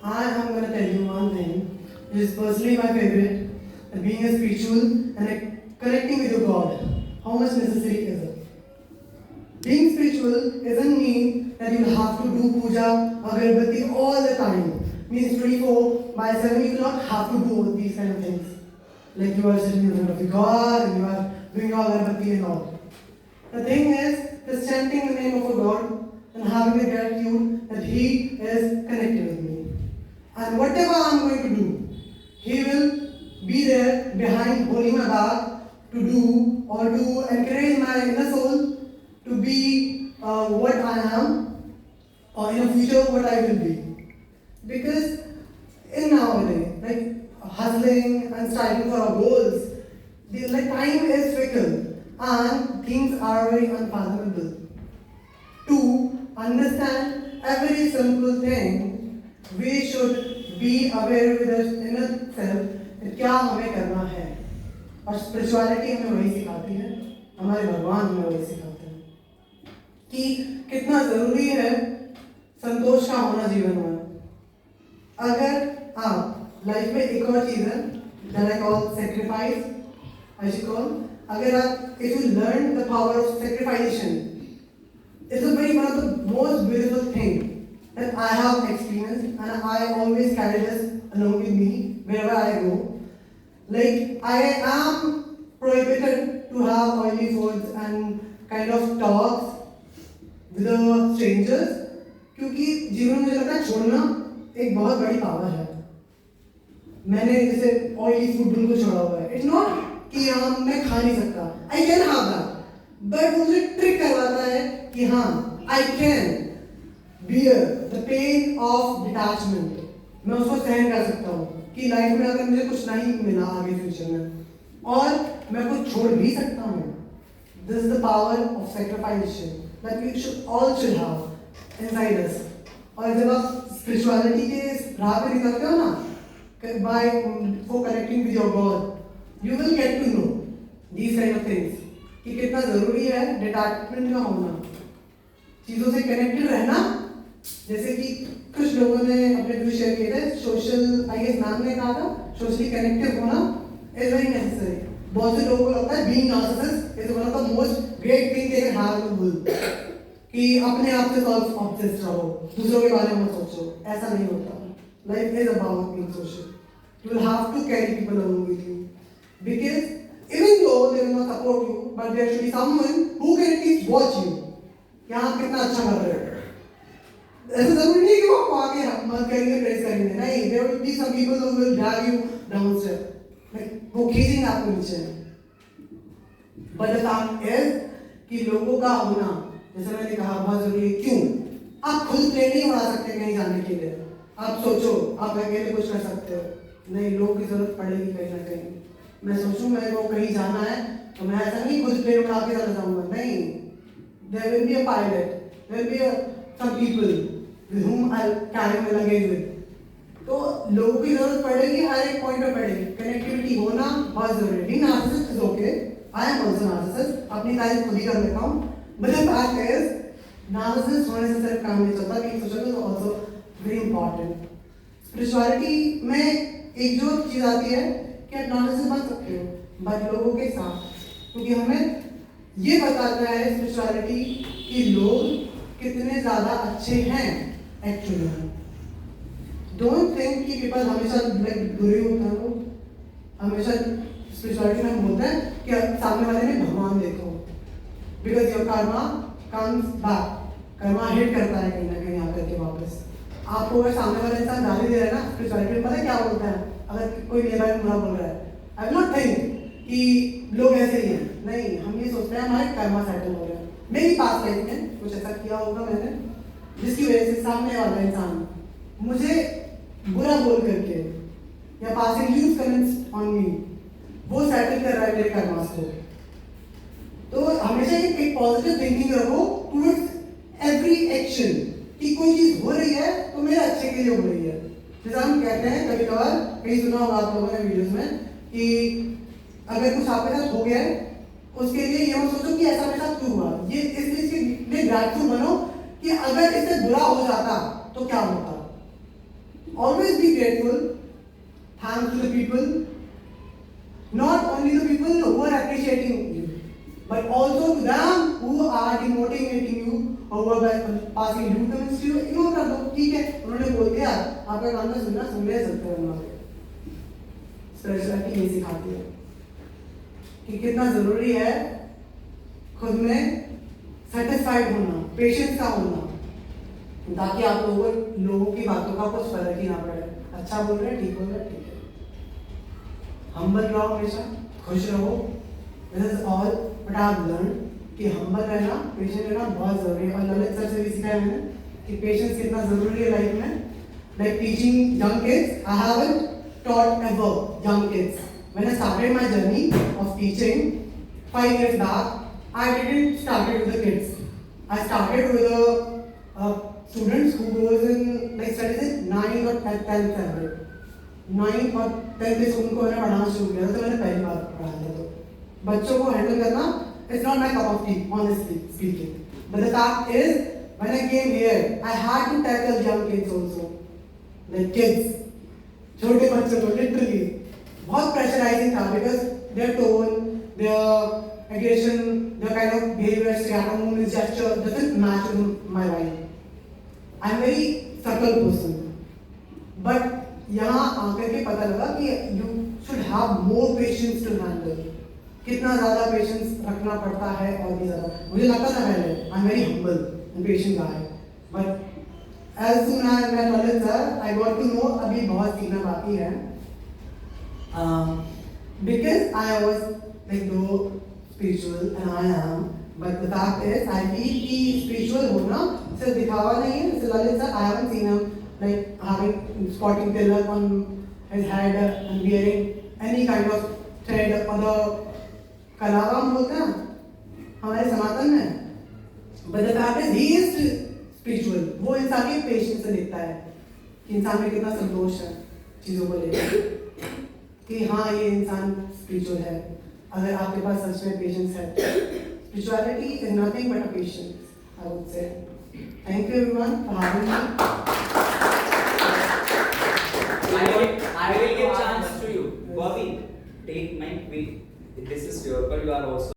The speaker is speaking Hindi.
I am going to tell you one thing, which is personally my favorite, and being a spiritual and connecting with your God. How much necessary is it? Being spiritual doesn't mean that you have to do puja, agarbatti all the time. Means 24/7 you do not have to do all these kind of things. Like you are sitting in front of your God and you are doing your agarbatti and all. The thing is, just chanting the name of a God and having the gratitude that He is connected with me. And whatever I'm going to do, He will be there behind, holding my back to do or to encourage my inner soul to be what I am, or in the future what I will be. Because in nowadays, like hustling and striving for our goals, like time is fickle and things are very unfathomable. To understand every simple thing, we should be aware with our inner self that क्या हमें करना है. और स्पिरिचुअलिटी हमें वही सिखाती है, हमारे भगवान हमें वही सिखाते हैं कि कितना जरूरी है संतोष का होना जीवन में. अगर आप लाइफ में एक और चीज है that I call sacrifice, I should call, अगर आप if you learn the power of sacrifice, it's a very one of the most beautiful thing that I have experienced, and I always carry this along with me wherever I go. Like I am prohibited to have oily foods and kind of talks with the strangers, क्योंकि जीवन में मुझे लगता है छोड़ना एक बहुत बड़ी पावर है. मैंने जैसे ऑयली फूड बिल्कुल छोड़ा हुआ है. इट्स नॉट कि हाँ मैं खा नहीं सकता, I can have that, but मुझे ट्रिक करवाता है कि हाँ I can bear the pain of detachment. मैं उसको सहन कर सकता हूँ कि लाइफ में अगर मुझे कुछ नहीं मिला आगे फ्यूचर में और मैं कुछ छोड़ भी सकता हूँ. This is the power of sacrifice that we should all should have inside us. और जब आप स्पिरिचुअलिटी के राह पे निकलते हो ना, by for connecting with your God, you will get to know these kind of things कि कितना जरूरी है डिटैचमेंट का होना, चीजों से कनेक्टेड रहना. जैसे कि कुछ लोगों ने अपने व्यूज शेयर किए थे, सोशल आई गेस मैम ने कहा था सोशली कनेक्टेड होना इज वेरी नेसेसरी. बहुत से लोगों को लगता है being narcissist is one of the most great thing they can have in the world, कि अपने आप से ऑब्सेस्ड रहो, दूसरों के बारे में सोचो. ऐसा नहीं होता. Life is about being social. You will have to carry people along with you, because even though they will not support you, but there should be someone who can at least watch you कि आप कितना अच्छा कर रहे हो. ऐसा जरूरी नहीं कि वो आपको आगे मत करेंगे, प्रेस करेंगे. नहीं, there will be some people who will drag you down step, like वो खींचेंगे आपको नीचे. बट द फैक्ट इज कि लोगों का होना, जैसे मैंने कहा, बहुत जरूरी है. क्यों? आप खुद प्लेन नहीं उड़ा सकते कहीं जाने के लिए. आप सोचो आप अकेले कुछ कर सकते हो, नहीं, लोगों की जरूरत पड़ेगी कहीं ना कहीं. मैं सोचूं मेरे को कहीं जाना है तो मैं ऐसा नहीं खुद प्लेन उड़ा के चला जाऊंगा. नहीं, there will be a pilot, there will be some people with whom I'll carry my luggage with. तो लोगों की जरूरत पड़ेगी, हर एक पॉइंट पे पड़ेगी. कनेक्टिविटी होना बहुत जरूरी है. Being narcissist is okay. I am also narcissist. अपनी तारीफ खुद ही कर लेता हूँ. But the fact is, narcissist होने से सिर्फ काम नहीं चलता. Being social is also very important. Spirituality में एक जो चीज आती है कि आप narcissist बन सकते हो, but लोगों के साथ, क्योंकि हमें ये बताता है spirituality कि लोग कितने ज्यादा अच्छे हैं एक्चुअली. डोंट थिंक कि पीपल हमेशा लाइक बुरे होते हैं. लोग हमेशा स्पिरिचुअलिटी में हम बोलते हैं कि सामने वाले में भगवान देखो, because your Karma comes back. Karma hit करता है कहीं ना कहीं आकर के वापस. आपको अगर सामने वाला इंसान गाली दे रहा है ना, स्पिरिचुअलिटी में पता है क्या बोलता है? अगर कोई मेरे बारे में बुरा बोल रहा है, आई विल नॉट थिंक कि लोग ऐसे ही हैं. नहीं, हम ये सोचते हैं हमारे कर्मा सेटल हो रहे हैं. मेरी पास लाइफ में कुछ ऐसा किया होगा मैंने, जिसकी वजह से सामने वाला इंसान मुझे बुरा बोल करके या passing use comments on me, वो सेटल कर रहा है मेरे कर्मास को. तो हमेशा एक पॉजिटिव थिंकिंग रखो टुवर्ड्स एवरी एक्शन, कि कोई चीज हो रही है तो मेरे अच्छे के लिए हो रही है. जैसे हम कहते हैं कभी कभार, कहीं सुना होगा आप लोगों ने वीडियोस में, कि अगर कुछ आपके साथ हो गया है उसके लिए ये मत सोचो कि ऐसा मेरे साथ क्यों हुआ. ये इस चीज के लिए ग्रैटिट्यूड बनो कि अगर इससे बुरा हो जाता तो क्या होता. always be grateful. Thanks to the people, not only the people who are appreciating you, but also to them who are demotivating you or who are passing new comments to you. Ignore कर दो, ठीक है, उन्होंने बोल दिया, आपका काम तो सुनना, सुन ले सकते हो ना। स्पिरिचुअलिटी ये सिखाती है कि कितना जरूरी है खुद में सेटिस्फाइड होना, पेशेंस का होना, ताकि आप लोगों की बातों का कुछ फर्क ही ना पड़े। अच्छा बोल रहे हैं, ठीक बोल रहे हैं, ठीक है। हम्बल रहो, हमेशा खुश रहो। This is all but I have learn कि हम्बल रहना, पेशेंट रहना बहुत जरूरी है। और ललित सर से भी सीखा है मैंने कि पेशेंस कितना जरूरी है लाइफ में। Like teaching young kids, I haven't taught ever young kids. When I started my journey of teaching 5 years back, I didn't start it with the kids. I started with the students who goes in like studies in 9th or 10th standard. 9th और 10th से उनको मैंने पढ़ाना शुरू किया था, तो मैंने पहली बार पढ़ाया था। तो बच्चों को हैंडल करना it's not my cup of tea, honestly speaking. But the fact is, when I came here, I had to tackle young kids also, like kids. छोटे बच्चों को लिटरली बहुत प्रेशराइजिंग था because their tone, their aggression, their kind of behaviours, reaction, movements, gesture doesn't match with my wife. I am very subtle person, but यहाँ आकर के पता लगा कि you should have more patience to handle. कितना ज़्यादा पेशेंस रखना पड़ता है और भी ज़्यादा। मुझे लगता था पहले आई am very humble and patient guy, but as soon as I met sir, I got to know अभी बहुत सीखना बाकी है, because I was like though spiritual and I am, but the fact is I feel कि spiritual होना सिर्फ दिखावा नहीं है। जैसे Lalit sir, I haven't seen him like having spotting tilak on his head and wearing any kind of thread or the कलावाम बोलते हैं हमारे सनातन में, but the fact is he is spiritual. वो इंसान के पेशेंस से देखता है कि इंसान में कितना संतोष है चीज़ों को लेकर, कि हाँ ये इंसान स्पिरिचुअल है। अगर आपके पास सच में पेशेंस है, spirituality is nothing but a patience, I would say. Thank you everyone for having me. I will give chance to you, Bobby. Take my. This is your, but you are also.